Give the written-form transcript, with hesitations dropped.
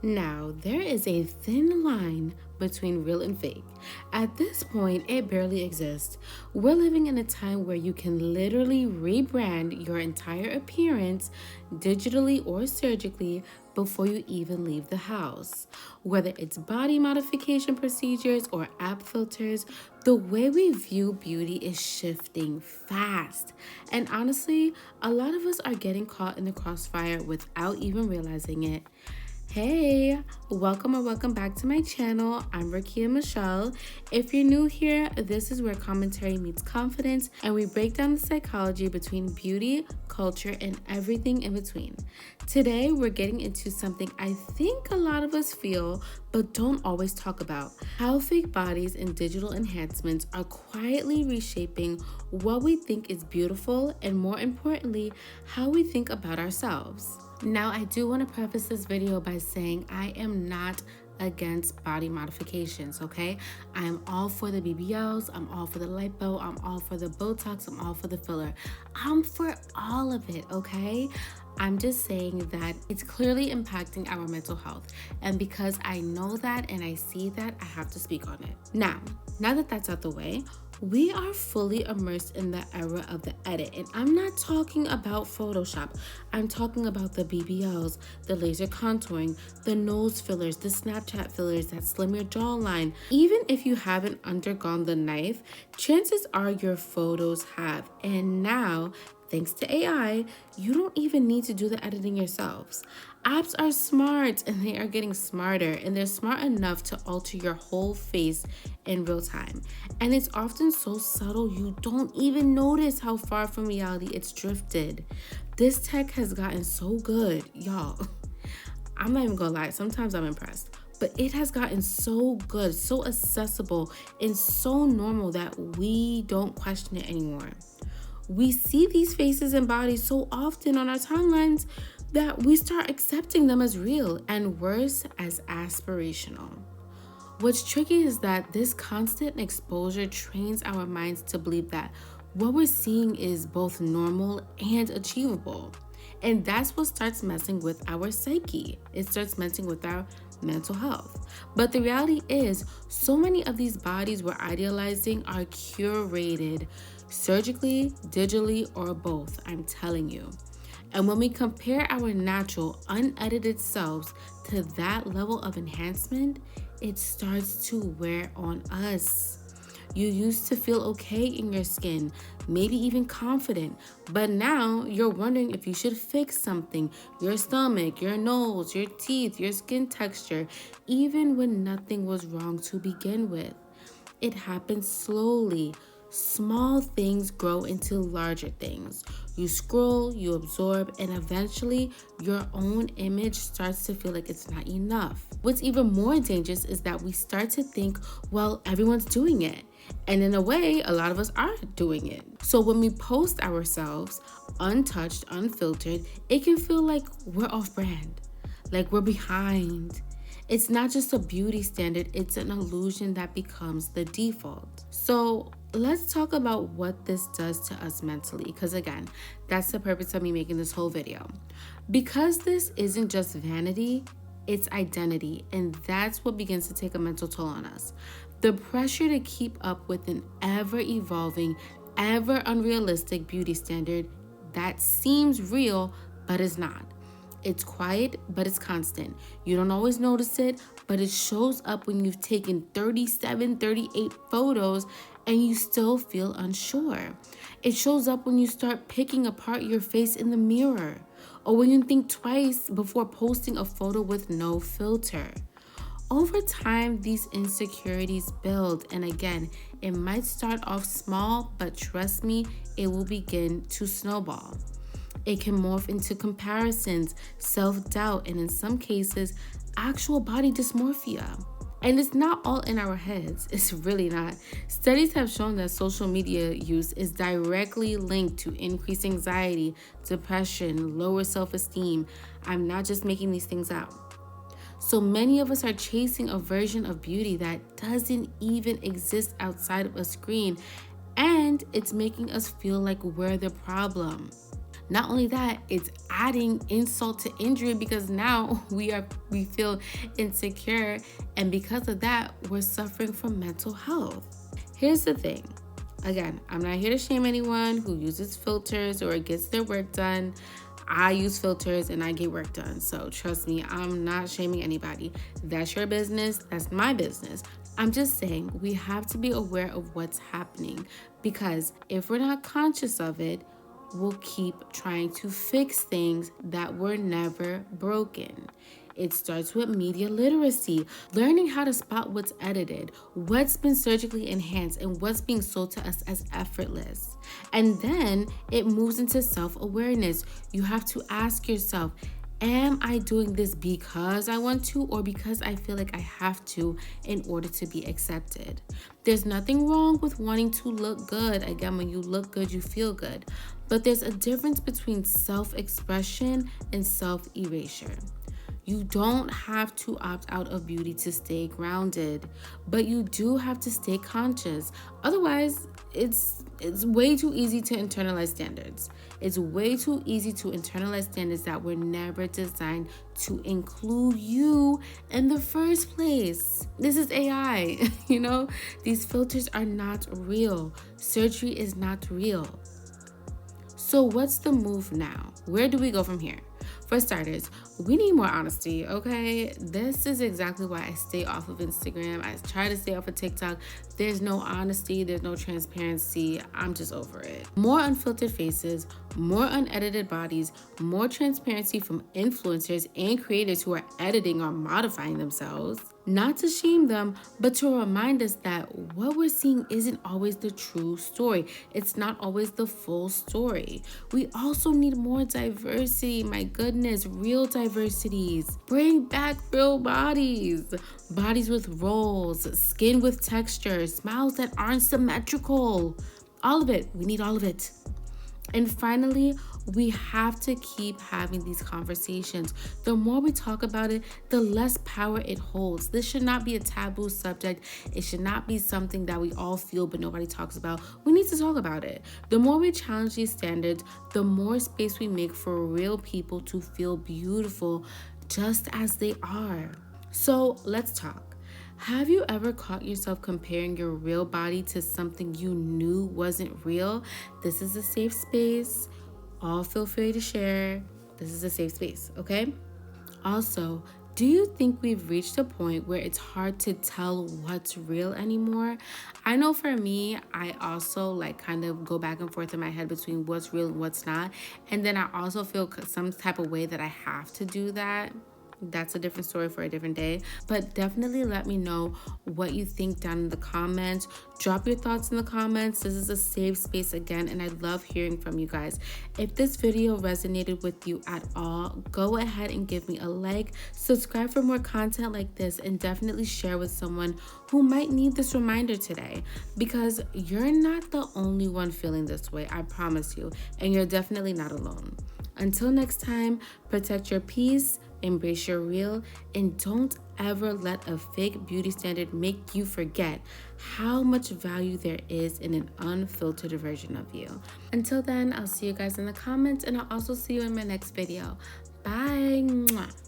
Now, there is a thin line between real and fake. At this point, it barely exists. We're living in a time where you can literally rebrand your entire appearance digitally or surgically before you even leave the house. Whether it's body modification procedures or app filters, the way we view beauty is shifting fast. And honestly, a lot of us are getting caught in the crossfire without even realizing it. Hey, welcome back to my channel. I'm Rakia Michelle. If you're new here, this is where commentary meets confidence and we break down the psychology between beauty, culture, and everything in between. Today, we're getting into something I think a lot of us feel but don't always talk about: how fake bodies and digital enhancements are quietly reshaping what we think is beautiful and, more importantly, how we think about ourselves. Now, I do want to preface this video by saying I am not against body modifications, okay? I'm all for the BBLs, I'm all for the lipo, I'm all for the Botox, I'm all for the filler. I'm for all of it, okay? I'm just saying that it's clearly impacting our mental health. And because I know that and I see that, I have to speak on it. Now that that's out the way, we are fully immersed in the era of the edit. And I'm not talking about Photoshop. I'm talking about the BBLs, the laser contouring, the nose fillers, the Snapchat fillers that slim your jawline. Even if you haven't undergone the knife, chances are your photos have. And now, thanks to AI, you don't even need to do the editing yourselves. Apps are smart and they are getting smarter, and they're smart enough to alter your whole face in real time. And it's often so subtle you don't even notice how far from reality it's drifted. This tech has gotten so good, y'all. I'm not even gonna lie, sometimes I'm impressed. But it has gotten so good, so accessible, and so normal that we don't question it anymore. We see these faces and bodies so often on our timelines that we start accepting them as real, and worse, as aspirational. What's tricky is that this constant exposure trains our minds to believe that what we're seeing is both normal and achievable. And that's what starts messing with our psyche. It starts messing with our mental health. But the reality is, so many of these bodies we're idealizing are curated surgically, digitally, or both, I'm telling you. And when we compare our natural, unedited selves to that level of enhancement, it starts to wear on us. You used to feel okay in your skin, maybe even confident, but now you're wondering if you should fix something: your stomach, your nose, your teeth, your skin texture, even when nothing was wrong to begin with. It happens slowly. Small things grow into larger things. You scroll, you absorb, and eventually your own image starts to feel like it's not enough. What's even more dangerous is that we start to think, well, everyone's doing it. And in a way, a lot of us are doing it. So when we post ourselves, untouched, unfiltered, it can feel like we're off brand, like we're behind. It's not just a beauty standard, it's an illusion that becomes the default. So let's talk about what this does to us mentally, because again, that's the purpose of me making this whole video. Because this isn't just vanity, it's identity, and that's what begins to take a mental toll on us. The pressure to keep up with an ever-evolving, ever unrealistic beauty standard that seems real but is not. It's quiet, but it's constant. You don't always notice it, but it shows up when you've taken 37, 38 photos and you still feel unsure. It shows up when you start picking apart your face in the mirror, or when you think twice before posting a photo with no filter. Over time, these insecurities build, and again, it might start off small, but trust me, it will begin to snowball. It can morph into comparisons, self-doubt, and in some cases, actual body dysmorphia. And it's not all in our heads. It's really not. Studies have shown that social media use is directly linked to increased anxiety, depression, lower self-esteem. I'm not just making these things up. So many of us are chasing a version of beauty that doesn't even exist outside of a screen, and it's making us feel like we're the problem. Not only that, it's adding insult to injury because now we feel insecure, and because of that, we're suffering from mental health. Here's the thing. Again, I'm not here to shame anyone who uses filters or gets their work done. I use filters and I get work done. So trust me, I'm not shaming anybody. That's your business. That's my business. I'm just saying we have to be aware of what's happening, because if we're not conscious of it, we'll keep trying to fix things that were never broken. It starts with media literacy, learning how to spot what's edited, what's been surgically enhanced, and what's being sold to us as effortless. And then it moves into self-awareness. You have to ask yourself, am I doing this because I want to, or because I feel like I have to in order to be accepted? There's nothing wrong with wanting to look good. Again, when you look good, you feel good. But there's a difference between self-expression and self-erasure. You don't have to opt out of beauty to stay grounded, but you do have to stay conscious. Otherwise, it's way too easy to internalize standards. It's way too easy to internalize standards that were never designed to include you in the first place. This is AI, These filters are not real. Surgery is not real. So what's the move now? Where do we go from here? For starters, we need more honesty, okay? This is exactly why I stay off of Instagram. I try to stay off of TikTok. There's no honesty, there's no transparency. I'm just over it. More unfiltered faces, more unedited bodies, more transparency from influencers and creators who are editing or modifying themselves. Not to shame them, but to remind us that what we're seeing isn't always the true story. It's not always the full story. We also need more diversity. My goodness, real diversities. Bring back real bodies. Bodies with rolls, skin with texture, smiles that aren't symmetrical. All of it. We need all of it. And finally, we have to keep having these conversations. The more we talk about it, the less power it holds. This should not be a taboo subject. It should not be something that we all feel but nobody talks about. We need to talk about it. The more we challenge these standards, the more space we make for real people to feel beautiful just as they are. So let's talk. Have you ever caught yourself comparing your real body to something you knew wasn't real? This is a safe space. All feel free to share. This is a safe space, okay? Also, do you think we've reached a point where it's hard to tell what's real anymore? I know for me, I also kind of go back and forth in my head between what's real and what's not. And then I also feel some type of way that I have to do that. That's a different story for a different day. But definitely let me know what you think down in the comments. Drop your thoughts in the comments. This is a safe space again, and I love hearing from you guys. If this video resonated with you at all, go ahead and give me a like, subscribe for more content like this, and definitely share with someone who might need this reminder today, because you're not the only one feeling this way, I promise you, and you're definitely not alone. Until next time, protect your peace, embrace your real, and don't ever let a fake beauty standard make you forget how much value there is in an unfiltered version of you. Until then, I'll see you guys in the comments, and I'll also see you in my next video. Bye. Mwah.